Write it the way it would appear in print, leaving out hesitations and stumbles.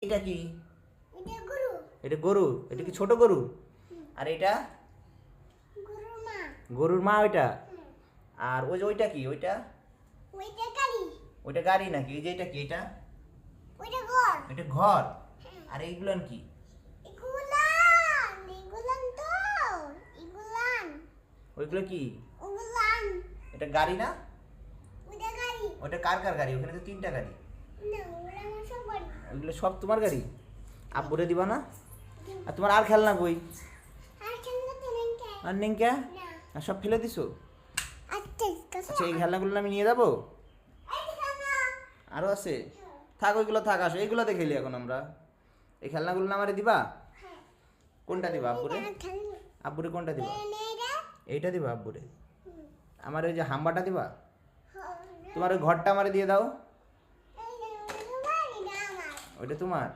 এটা কি? এটা গরু। এটা গরু। এটা কি ছোট গরু? আর এটা গরুর মা। গরুর মা ওইটা। আর ওই যে ওইটা কি? ওইটা ওইটা গাড়ি। ওইটা গাড়ি নাকি? এই যে এটা কি? এটা ওইটা ঘর। এটা ঘর। আর এইগুলান কি? এগুলান তো এগুলান ওইগুলো কি? ওগুলান। এটা গাড়ি না? ওইটা গাড়ি। ওটা কার কার গাড়ি? ওখানে তো 3টা গাড়ি। না ওরা আমার সব গাড়ি। ওইগুলো সব তোমার গাড়ি? আব্বুরে দিবা না? আর তোমার আর খেলনা কই? আর খেলনা তো নেই কে? আর নেই কে? না। আর সব ফেলে দিছো? আচ্ছা আচ্ছা এই খেলনাগুলো আমি নিয়ে যাবো? এই খেলনা। আরো আছে? থাক ওইগুলো থাক, আসো এইগুলোতে খেলি এখন আমরা। এই খেলনাগুলো না আমারে দিবা? হ্যাঁ। কোনটা দিবা আব্বুরে? এটা খেলনা। আব্বুরে কোনটা দিবা? এটা। এইটা দিবা আব্বুরে? আমার ওই যে হাম্বাটা দিবা? হ্যাঁ। তোমার ওই ঘরটা আমারে দিয়ে দাও। এই যে ওটা আমার। ওইটা তোমার?